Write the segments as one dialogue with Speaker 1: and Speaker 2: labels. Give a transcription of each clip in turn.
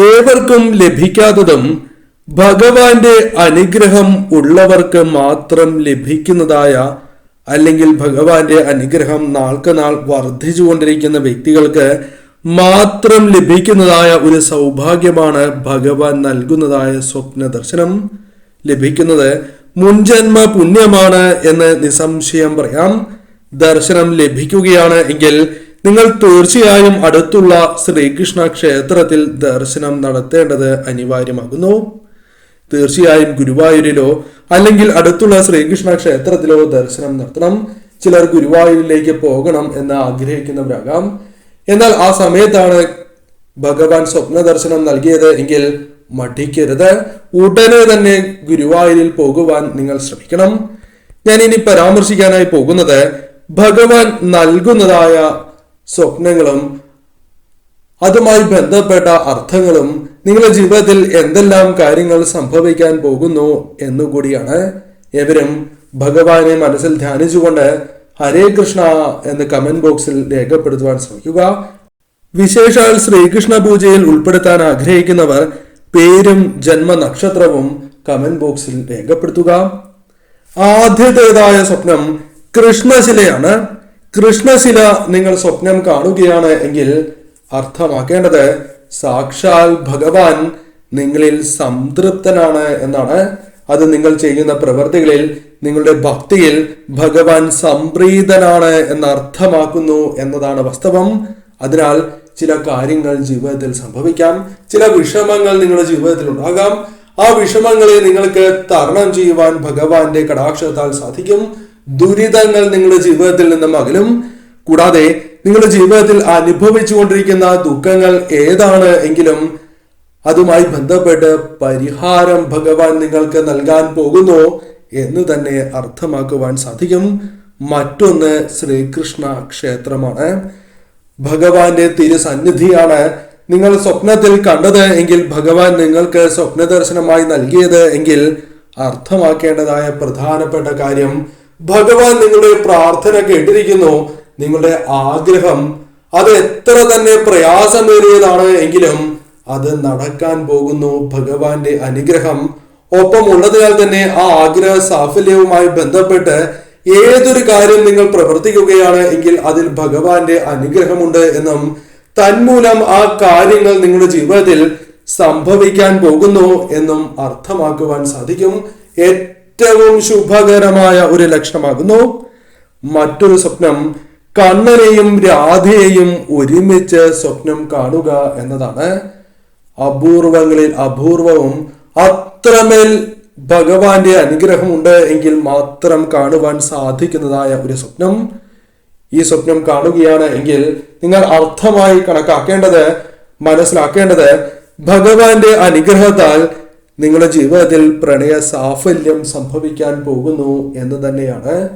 Speaker 1: ഏവർക്കും ലഭിക്കാത്തതും ഭഗവാന്റെ അനുഗ്രഹം ഉള്ളവർക്ക് മാത്രം ലഭിക്കുന്നതായ അല്ലെങ്കിൽ ഭഗവാന്റെ അനുഗ്രഹം നാൾക്ക് നാൾ വർദ്ധിച്ചുകൊണ്ടിരിക്കുന്ന വ്യക്തികൾക്ക് മാത്രം ലഭിക്കുന്നതായ ഒരു സൗഭാഗ്യമാണ് ഭഗവാൻ നൽകുന്നതായ സ്വപ്ന ദർശനം. ലഭിക്കുന്നത് മുൻജന്മ പുണ്യമാണ് എന്ന് നിസ്സംശയം പറയാം. ദർശനം ലഭിക്കുകയാണ് എങ്കിൽ നിങ്ങൾ തീർച്ചയായും അടുത്തുള്ള ശ്രീകൃഷ്ണ ക്ഷേത്രത്തിൽ ദർശനം നടത്തേണ്ടത് അനിവാര്യമാകുന്നു. തീർച്ചയായും ഗുരുവായൂരിലോ അല്ലെങ്കിൽ അടുത്തുള്ള ശ്രീകൃഷ്ണ ക്ഷേത്രത്തിലോ ദർശനം നടത്തണം. ചിലർ ഗുരുവായൂരിലേക്ക് പോകണം എന്ന് ആഗ്രഹിക്കുന്നവരാകാം. എന്നാൽ ആ സമയത്താണ് ഭഗവാൻ സ്വപ്ന ദർശനം നൽകിയത് എങ്കിൽ മടിക്കരുത്. ഉടനെ തന്നെ ഗുരുവായൂരിൽ പോകുവാൻ നിങ്ങൾ ശ്രമിക്കണം. ഞാൻ ഇനി പരാമർശിക്കാനായി പോകുന്നത് ഭഗവാൻ നൽകുന്നതായ സ്വപ്നങ്ങളും അതുമായി ബന്ധപ്പെട്ട അർത്ഥങ്ങളും നിങ്ങളുടെ ജീവിതത്തിൽ എന്തെല്ലാം കാര്യങ്ങൾ സംഭവിക്കാൻ പോകുന്നു എന്നുകൂടിയാണ്. ഏവരും ഭഗവാനെ മനസ്സിൽ ധ്യാനിച്ചുകൊണ്ട് ഹരേ കൃഷ്ണ എന്ന് കമന്റ് ബോക്സിൽ രേഖപ്പെടുത്തുവാൻ ശ്രമിക്കുക. വിശേഷാൽ ശ്രീകൃഷ്ണ പൂജയിൽ ഉൾപ്പെടുത്താൻ ആഗ്രഹിക്കുന്നവർ പേരും ജന്മനക്ഷത്രവും കമന്റ് ബോക്സിൽ രേഖപ്പെടുത്തുക. ആദ്യത്തേതായ സ്വപ്നം കൃഷ്ണശിലയാണ്. കൃഷ്ണശില നിങ്ങൾ സ്വപ്നം കാണുകയാണ് എങ്കിൽ അർത്ഥമാക്കേണ്ടത് സാക്ഷാൽ ഭഗവാൻ നിങ്ങളിൽ സംതൃപ്തനാണ് എന്നാണ്. അത് നിങ്ങൾ ചെയ്യുന്ന പ്രവൃത്തികളിൽ, നിങ്ങളുടെ ഭക്തിയിൽ ഭഗവാൻ സംപ്രീതനാണ് എന്നർത്ഥമാക്കുന്നു എന്നതാണ് വാസ്തവം. അതിനാൽ ചില കാര്യങ്ങൾ ജീവിതത്തിൽ സംഭവിക്കാം. ചില വിഷമങ്ങൾ നിങ്ങളുടെ ജീവിതത്തിൽ ഉണ്ടാകാം. ആ വിഷമങ്ങളെ നിങ്ങൾക്ക് തരണം ചെയ്യുവാൻ ഭഗവാന്റെ കടാക്ഷത്താൽ സാധിക്കും. ദുരിതങ്ങൾ നിങ്ങളുടെ ജീവിതത്തിൽ നിന്നും അകലും. കൂടാതെ നിങ്ങളുടെ ജീവിതത്തിൽ അനുഭവിച്ചുകൊണ്ടിരിക്കുന്ന ദുഃഖങ്ങൾ ഏതാണ് എങ്കിലും അതുമായി ബന്ധപ്പെട്ട് പരിഹാരം ഭഗവാൻ നിങ്ങൾക്ക് നൽകാൻ പോകുന്നു എന്ന് തന്നെ അർത്ഥമാക്കുവാൻ സാധിക്കും. മറ്റൊന്ന് ശ്രീകൃഷ്ണ ക്ഷേത്രമാണ്. ഭഗവാന്റെ തിരുസന്നിധിയാണ് നിങ്ങൾ സ്വപ്നത്തിൽ കണ്ടത് എങ്കിൽ, ഭഗവാൻ നിങ്ങൾക്ക് സ്വപ്ന ദർശനമായി നൽകിയത് എങ്കിൽ അർത്ഥമാക്കേണ്ടതായ പ്രധാനപ്പെട്ട കാര്യം ഭഗവാൻ നിങ്ങളുടെ പ്രാർത്ഥന കേട്ടിരിക്കുന്നു. നിങ്ങളുടെ ആഗ്രഹം അത് എത്ര തന്നെ പ്രയാസമേറിയതാണ് എങ്കിലും അത് നടക്കാൻ പോകുന്നു. ഭഗവാന്റെ അനുഗ്രഹം ഒപ്പം ഉള്ളതിനാൽ തന്നെ ആ ആഗ്രഹ സാഫല്യവുമായി ബന്ധപ്പെട്ട് ഏതൊരു കാര്യം നിങ്ങൾ പ്രവർത്തിക്കുകയാണ് എങ്കിൽ അതിൽ ഭഗവാന്റെ അനുഗ്രഹമുണ്ട് എന്നും തന്മൂലം ആ കാര്യങ്ങൾ നിങ്ങളുടെ ജീവിതത്തിൽ സംഭവിക്കാൻ പോകുന്നു എന്നും അർത്ഥമാക്കുവാൻ സാധിക്കും. ഏറ്റവും ശുഭകരമായ ഒരു ലക്ഷണമാകുന്നു. മറ്റൊരു സ്വപ്നം കണ്ണനെയും രാധയെയും ഒരുമിച്ച് സ്വപ്നം കാണുക എന്നതാണ്. അപൂർവങ്ങളിൽ അപൂർവവും അത്രമേൽ ഭഗവാന്റെ അനുഗ്രഹമുണ്ട് എങ്കിൽ മാത്രം കാണുവാൻ സാധിക്കുന്നതായ ഒരു സ്വപ്നം. ഈ സ്വപ്നം കാണുകയാണ് എങ്കിൽ നിങ്ങൾ അർത്ഥമായി കണക്കാക്കേണ്ടത്, മനസ്സിലാക്കേണ്ടത് ഭഗവാന്റെ അനുഗ്രഹത്താൽ നിങ്ങളുടെ ജീവിതത്തിൽ പ്രണയ സാഫല്യം സംഭവിക്കാൻ പോകുന്നു എന്ന് തന്നെയാണ്.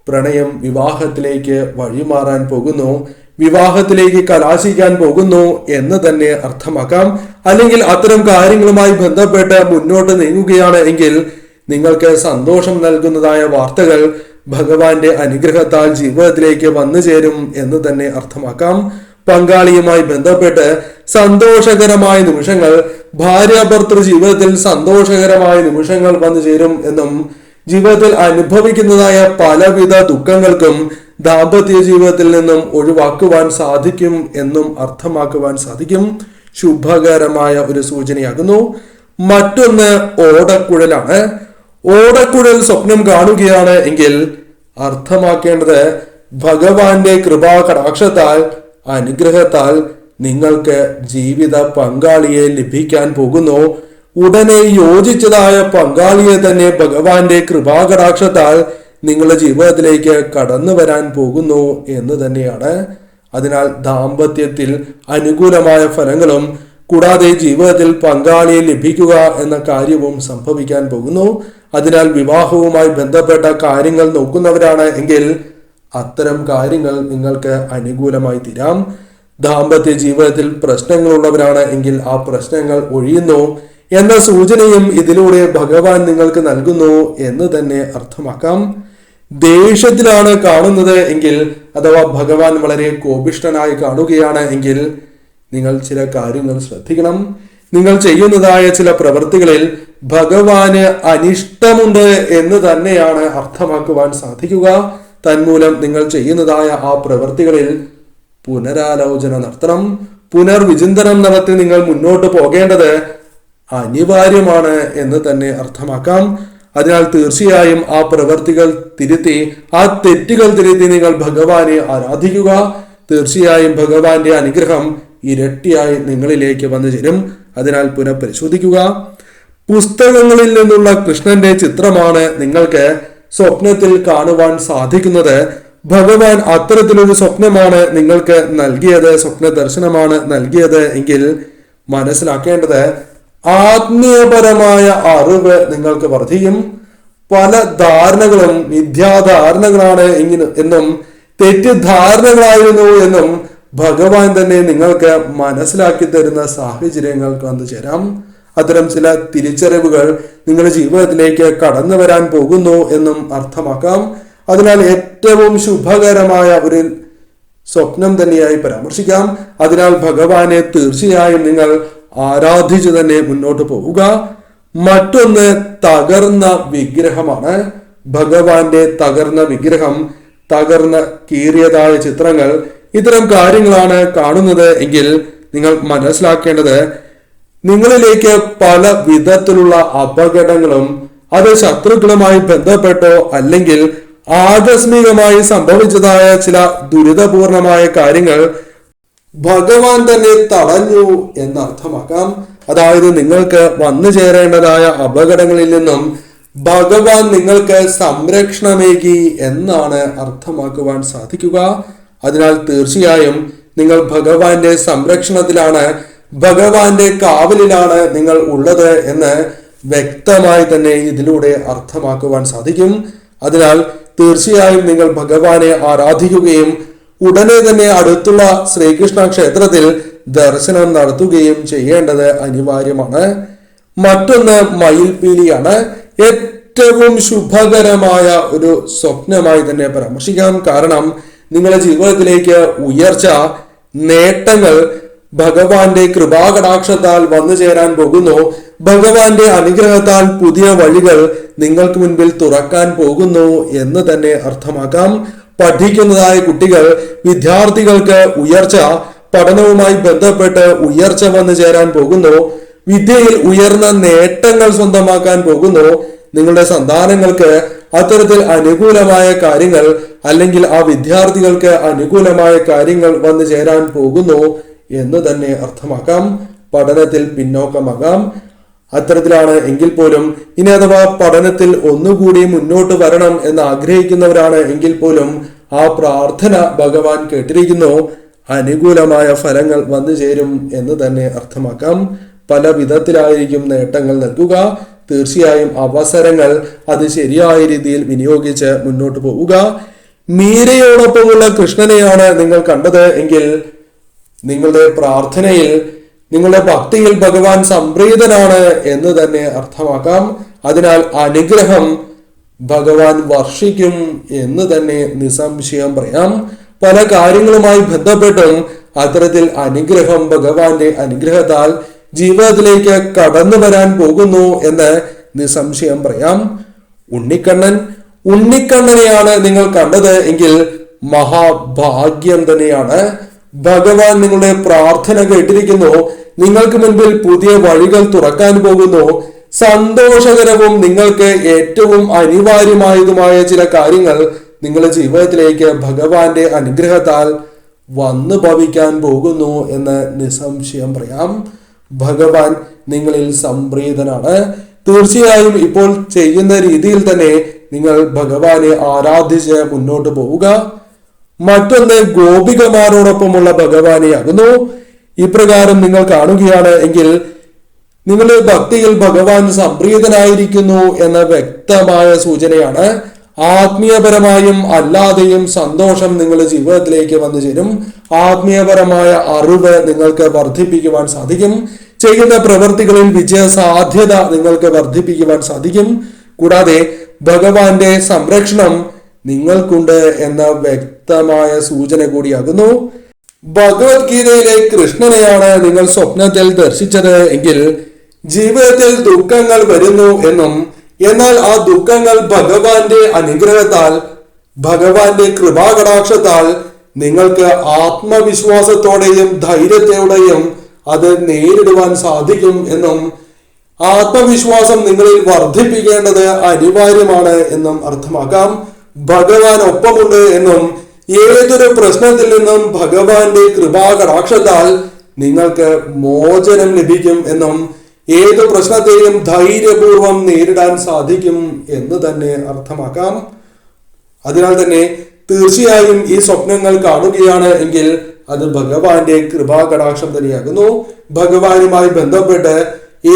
Speaker 1: പ്രണയം വിവാഹത്തിലേക്ക് വഴിമാറാൻ പോകുന്നു, വിവാഹത്തിലേക്ക് കലാശിക്കാൻ പോകുന്നു എന്ന് തന്നെ അർത്ഥമാക്കാം. അല്ലെങ്കിൽ അത്തരം കാര്യങ്ങളുമായി ബന്ധപ്പെട്ട് മുന്നോട്ട് നീങ്ങുകയാണ് എങ്കിൽ നിങ്ങൾക്ക് സന്തോഷം നൽകുന്നതായ വാർത്തകൾ ഭഗവാന്റെ അനുഗ്രഹത്താൽ ജീവിതത്തിലേക്ക് വന്നു ചേരും എന്ന് തന്നെ അർത്ഥമാക്കാം. പങ്കാളിയുമായി ബന്ധപ്പെട്ട് സന്തോഷകരമായ നിമിഷങ്ങൾ, ഭാര്യാഭർത്തൃ ജീവിതത്തിൽ സന്തോഷകരമായ നിമിഷങ്ങൾ വന്നു ചേരും എന്നും ജീവിതത്തിൽ അനുഭവിക്കുന്നതായ പലവിധ ദുഃഖങ്ങൾക്കും ദാമ്പത്യ ജീവിതത്തിൽ നിന്നും ഒഴിവാക്കുവാൻ സാധിക്കും എന്നും അർത്ഥമാക്കുവാൻ സാധിക്കും. ശുഭകരമായ ഒരു സൂചനയാകുന്നു. മറ്റൊന്ന് ഓടക്കുഴലാണ്. ഓടക്കുഴൽ സ്വപ്നം കാണുകയാണ് എങ്കിൽ അർത്ഥമാക്കേണ്ടത് ഭഗവാന്റെ കൃപാ കടാക്ഷത്താൽ, അനുഗ്രഹത്താൽ നിങ്ങൾക്ക് ജീവിത പങ്കാളിയെ ലഭിക്കാൻ പോകുന്നു. ഉടനെ യോജിച്ചതായ പങ്കാളിയെ തന്നെ ഭഗവാന്റെ കൃപാകടാക്ഷത്താൽ നിങ്ങളുടെ ജീവിതത്തിലേക്ക് കടന്നു വരാൻ പോകുന്നു എന്ന് തന്നെയാണ്. അതിനാൽ ദാമ്പത്യത്തിൽ അനുകൂലമായ ഫലങ്ങളും കൂടാതെ ജീവിതത്തിൽ പങ്കാളിയെ ലഭിക്കുക എന്ന കാര്യവും സംഭവിക്കാൻ പോകുന്നു. അതിനാൽ വിവാഹവുമായി ബന്ധപ്പെട്ട കാര്യങ്ങൾ നോക്കുന്നവരാണ് എങ്കിൽ അത്തരം കാര്യങ്ങൾ നിങ്ങൾക്ക് അനുകൂലമായി തീരാം. ദാമ്പത്യ ജീവിതത്തിൽ പ്രശ്നങ്ങളുള്ളവരാണ് എങ്കിൽ ആ പ്രശ്നങ്ങൾ ഒഴിയുന്നു എന്ന സൂചനയും ഇതിലൂടെ ഭഗവാൻ നിങ്ങൾക്ക് നൽകുന്നു എന്ന് തന്നെ അർത്ഥമാക്കാം. ദേഷ്യത്തിലാണ് കാണുന്നത് എങ്കിൽ അഥവാ ഭഗവാൻ വളരെ കോപിഷ്ഠനായി കാണുകയാണ് എങ്കിൽ നിങ്ങൾ ചില കാര്യങ്ങൾ ശ്രദ്ധിക്കണം. നിങ്ങൾ ചെയ്യുന്നതായ ചില പ്രവൃത്തികളിൽ ഭഗവാന് അനിഷ്ടമുണ്ട് എന്ന് തന്നെയാണ് അർത്ഥമാക്കുവാൻ സാധിക്കുക. തന്മൂലം നിങ്ങൾ ചെയ്യുന്നതായ ആ പ്രവൃത്തികളിൽ പുനരാലോചന നടത്തണം. പുനർവിചിന്തനം നടത്തി നിങ്ങൾ മുന്നോട്ട് പോകേണ്ടത് അനിവാര്യമാണ് എന്ന് തന്നെ അർത്ഥമാക്കാം. അതിനാൽ തീർച്ചയായും ആ പ്രവൃത്തികൾ തിരുത്തി, ആ തെറ്റുകൾ തിരുത്തി നിങ്ങൾ ഭഗവാനെ ആരാധിക്കുക. തീർച്ചയായും ഭഗവാന്റെ അനുഗ്രഹം ഇരട്ടിയായി നിങ്ങളിലേക്ക് വന്നു ചേരും. അതിനാൽ പുനഃപരിശോധിക്കുക. പുസ്തകങ്ങളിൽ നിന്നുള്ള കൃഷ്ണന്റെ ചിത്രമാണ് നിങ്ങൾക്ക് സ്വപ്നത്തിൽ കാണുവാൻ സാധിക്കുന്നത്. ഭഗവാൻ അത്തരത്തിലൊരു സ്വപ്നമാണ് നിങ്ങൾക്ക് നൽകിയത്, സ്വപ്ന ദർശനമാണ് നൽകിയത് എങ്കിൽ മനസ്സിലാക്കേണ്ടത് ആത്മീയപരമായ അറിവ് നിങ്ങൾക്ക് വർദ്ധിക്കും. പല ധാരണകളും മിഥ്യാധാരണകളാണ് എന്നും തെറ്റിദ്ധാരണകളായിരുന്നു എന്നും ഭഗവാൻ തന്നെ നിങ്ങൾക്ക് മനസ്സിലാക്കി തരുന്ന സാഹചര്യങ്ങൾ വന്നു ചേരാം. അത്തരം ചില തിരിച്ചറിവുകൾ നിങ്ങളുടെ ജീവിതത്തിലേക്ക് കടന്നു വരാൻ പോകുന്നു എന്നും അർത്ഥമാക്കാം. അതിനാൽ ഏറ്റവും ശുഭകരമായ ഒരു സ്വപ്നം തന്നെയായി പരാമർശിക്കാം. അതിനാൽ ഭഗവാനെ തീർച്ചയായും നിങ്ങൾ ആരാധിച്ചു തന്നെ മുന്നോട്ട് പോവുക. മറ്റൊന്ന് തകർന്ന വിഗ്രഹമാണ്. ഭഗവാന്റെ തകർന്ന വിഗ്രഹം, തകർന്ന കീറിയതായ ചിത്രങ്ങൾ, ഇത്തരം കാര്യങ്ങളാണ് കാണുന്നത് എങ്കിൽ നിങ്ങൾ മനസ്സിലാക്കേണ്ടത് നിങ്ങളിലേക്ക് പല വിധത്തിലുള്ള അപകടങ്ങളും അത് ശത്രുക്കളുമായി ബന്ധപ്പെട്ടോ അല്ലെങ്കിൽ ആകസ്മികമായി സംഭവിച്ചതായ ചില ദുരിതപൂർണമായ കാര്യങ്ങൾ ഭഗവാൻ തന്നെ തടഞ്ഞു എന്നർത്ഥമാക്കാം. അതായത് നിങ്ങൾക്ക് വന്നു ചേരേണ്ടതായ അപകടങ്ങളിൽ നിന്നും ഭഗവാൻ നിങ്ങൾക്ക് സംരക്ഷണമേകി എന്നാണ് അർത്ഥമാക്കുവാൻ സാധിക്കുക. അതിനാൽ തീർച്ചയായും നിങ്ങൾ ഭഗവാന്റെ സംരക്ഷണത്തിലാണ്, ഭഗവാന്റെ കാവലിലാണ് നിങ്ങൾ ഉള്ളത് എന്ന് വ്യക്തമായി തന്നെ ഇതിലൂടെ അർത്ഥമാക്കുവാൻ സാധിക്കും. അതിനാൽ തീർച്ചയായും നിങ്ങൾ ഭഗവാനെ ആരാധിക്കുകയും ഉടനെ തന്നെ അടുത്തുള്ള ശ്രീകൃഷ്ണ ക്ഷേത്രത്തിൽ ദർശനം നടത്തുകയും ചെയ്യേണ്ടത് അനിവാര്യമാണ്. മറ്റൊന്ന് മയിൽപീലിയാണ്. ഏറ്റവും ശുഭകരമായ ഒരു സ്വപ്നമായി തന്നെ പരാമർശിക്കാം. കാരണം നിങ്ങളുടെ ജീവിതത്തിലേക്ക് ഉയർച്ച, നേട്ടങ്ങൾ ഭഗവാന്റെ കൃപാകടാക്ഷത്താൽ വന്നു ചേരാൻ പോകുന്നു. ഭഗവാന്റെ അനുഗ്രഹത്താൽ പുതിയ വഴികൾ നിങ്ങൾക്ക് മുൻപിൽ തുറക്കാൻ പോകുന്നു എന്ന് തന്നെ അർത്ഥമാക്കാം. പഠിക്കുന്നതായ കുട്ടികൾ, വിദ്യാർത്ഥികൾക്ക് ഉയർച്ച, പഠനവുമായി ബന്ധപ്പെട്ട് ഉയർച്ച വന്നു ചേരാൻ പോകുന്നു. വിദ്യയിൽ ഉയർന്ന നേട്ടങ്ങൾ സ്വന്തമാക്കാൻ പോകുന്നു. നിങ്ങളുടെ സന്താനങ്ങൾക്ക് അത്തരത്തിൽ അനുകൂലമായ കാര്യങ്ങൾ അല്ലെങ്കിൽ ആ വിദ്യാർത്ഥികൾക്ക് അനുകൂലമായ കാര്യങ്ങൾ വന്നു ചേരാൻ പോകുന്നു എന്ന് തന്നെ അർത്ഥമാക്കാം. പഠനത്തിൽ പിന്നോക്കമാകാം. അത്തരത്തിലാണ് എങ്കിൽ പോലും ഇനി അഥവാ പഠനത്തിൽ ഒന്നുകൂടി മുന്നോട്ട് വരണം എന്ന് ആഗ്രഹിക്കുന്നവരാണ് എങ്കിൽ പോലും ആ പ്രാർത്ഥന ഭഗവാൻ കേട്ടിരിക്കുന്നു. അനുകൂലമായ ഫലങ്ങൾ വന്നു ചേരും എന്ന് തന്നെ അർത്ഥമാക്കാം. പല വിധത്തിലായിരിക്കും നേട്ടങ്ങൾ നൽകുക. തീർച്ചയായും അവസരങ്ങൾ അത് ശരിയായ രീതിയിൽ വിനിയോഗിച്ച് മുന്നോട്ട് പോവുക. മീരയോടൊപ്പമുള്ള കൃഷ്ണനെയാണ് നിങ്ങൾ കണ്ടത് എങ്കിൽ നിങ്ങളുടെ പ്രാർത്ഥനയിൽ, നിങ്ങളുടെ ഭക്തിയിൽ ഭഗവാൻ സംപ്രീതനാണ് എന്ന് തന്നെ അർത്ഥമാക്കാം. അതിനാൽ അനുഗ്രഹം ഭഗവാൻ വർഷിക്കും എന്ന് തന്നെ നിസ്സംശയം പറയാം. പല കാര്യങ്ങളുമായി ബന്ധപ്പെട്ടും അത്തരത്തിൽ അനുഗ്രഹം ഭഗവാന്റെ അനുഗ്രഹത്താൽ ജീവിതത്തിലേക്ക് കടന്നു വരാൻ പോകുന്നു എന്ന് നിസ്സംശയം പറയാം. ഉണ്ണിക്കണ്ണനെയാണ് നിങ്ങൾ കണ്ടത് എങ്കിൽ മഹാഭാഗ്യം തന്നെയാണ്. ഭഗവാൻ നിങ്ങളുടെ പ്രാർത്ഥന കേട്ടിരിക്കുന്നു. നിങ്ങൾക്ക് മുൻപിൽ പുതിയ വഴികൾ തുറക്കാൻ പോകുന്നു. സന്തോഷകരവും നിങ്ങൾക്ക് ഏറ്റവും അനിവാര്യമായതുമായ ചില കാര്യങ്ങൾ നിങ്ങളുടെ ജീവിതത്തിലേക്ക് ഭഗവാന്റെ അനുഗ്രഹത്താൽ വന്നു ഭവിക്കാൻ പോകുന്നു എന്ന് നിസ്സംശയം പറയാം. ഭഗവാൻ നിങ്ങളിൽ സംപ്രീതനാണ്. തീർച്ചയായും ഇപ്പോൾ ചെയ്യുന്ന രീതിയിൽ തന്നെ നിങ്ങൾ ഭഗവാനെ ആരാധിച്ച് മുന്നോട്ട് പോവുക. മറ്റൊന്ന് ഗോപികമാരോടൊപ്പമുള്ള ഭഗവാനെയാകുന്നു. ഇപ്രകാരം നിങ്ങൾ കാണുകയാണ് എങ്കിൽ നിങ്ങളുടെ ഭക്തിയിൽ ഭഗവാൻ സംപ്രീതനായിരിക്കുന്നു എന്ന വ്യക്തമായ സൂചനയാണ്. ആത്മീയപരമായും അല്ലാതെയും സന്തോഷം നിങ്ങളുടെ ജീവിതത്തിലേക്ക് വന്നു ചേരും. ആത്മീയപരമായ അറിവ് നിങ്ങൾക്ക് വർദ്ധിപ്പിക്കുവാൻ സാധിക്കും. ചെയ്യുന്ന പ്രവൃത്തികളിൽ വിജയ സാധ്യത നിങ്ങൾക്ക് വർദ്ധിപ്പിക്കുവാൻ സാധിക്കും. കൂടാതെ ഭഗവാന്റെ സംരക്ഷണം നിങ്ങൾക്കുണ്ട് എന്ന വ്യക്തമായ സൂചന കൂടിയാകുന്നു. ഭഗവത്ഗീതയിലെ കൃഷ്ണനെയാണ് നിങ്ങൾ സ്വപ്നത്തിൽ ദർശിച്ചത് എങ്കിൽ ജീവിതത്തിൽ ദുഃഖങ്ങൾ വരുന്നു എന്നും എന്നാൽ ആ ദുഃഖങ്ങൾ ഭഗവാന്റെ അനുഗ്രഹത്താൽ ഭഗവാന്റെ കൃപാകടാക്ഷത്താൽ നിങ്ങൾക്ക് ആത്മവിശ്വാസത്തോടെയും ധൈര്യത്തോടെയും അത് നേരിടുവാൻ സാധിക്കും എന്നും ആത്മവിശ്വാസം നിങ്ങളിൽ വർദ്ധിപ്പിക്കേണ്ടത് അനിവാര്യമാണ് എന്നും അർത്ഥമാക്കാം. ഭഗവാൻ ഒപ്പമുണ്ട് എന്നും ഏതൊരു പ്രശ്നത്തിൽ നിന്നും ഭഗവാന്റെ കൃപാകടാക്ഷത്താൽ നിങ്ങൾക്ക് മോചനം ലഭിക്കും എന്നും ഏതു പ്രശ്നത്തെയും ധൈര്യപൂർവം നേരിടാൻ സാധിക്കും എന്ന് തന്നെ അർത്ഥമാക്കാം. അതിനാൽ തന്നെ തീർച്ചയായും ഈ സ്വപ്നങ്ങൾ കാണുകയാണ് എങ്കിൽ അത് ഭഗവാന്റെ കൃപാകടാക്ഷം തന്നെയാകുന്നു. ഭഗവാനുമായി ബന്ധപ്പെട്ട്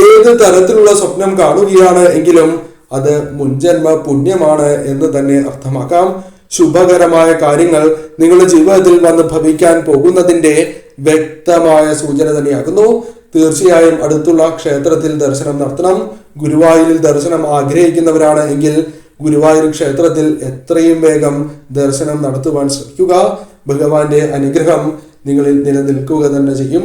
Speaker 1: ഏത് തരത്തിലുള്ള സ്വപ്നം കാണുകയാണ് എങ്കിലും അത് മുൻജന്മ പുണ്യമാണ് എന്ന് തന്നെ അർത്ഥമാക്കാം. ശുഭകരമായ കാര്യങ്ങൾ നിങ്ങളുടെ ജീവിതത്തിൽ വന്ന് ഭവിക്കാൻ പോകുന്നതിന്റെ വ്യക്തമായ സൂചന തന്നെയാകുന്നു. തീർച്ചയായും അടുത്തുള്ള ക്ഷേത്രത്തിൽ ദർശനം നടത്തണം. ഗുരുവായൂരിൽ ദർശനം ആഗ്രഹിക്കുന്നവരാണ് എങ്കിൽ ഗുരുവായൂർ ക്ഷേത്രത്തിൽ എത്രയും വേഗം ദർശനം നടത്തുവാൻ ശ്രമിക്കുക. ഭഗവാന്റെ അനുഗ്രഹം നിങ്ങളിൽ നിലനിൽക്കുക തന്നെ ചെയ്യും.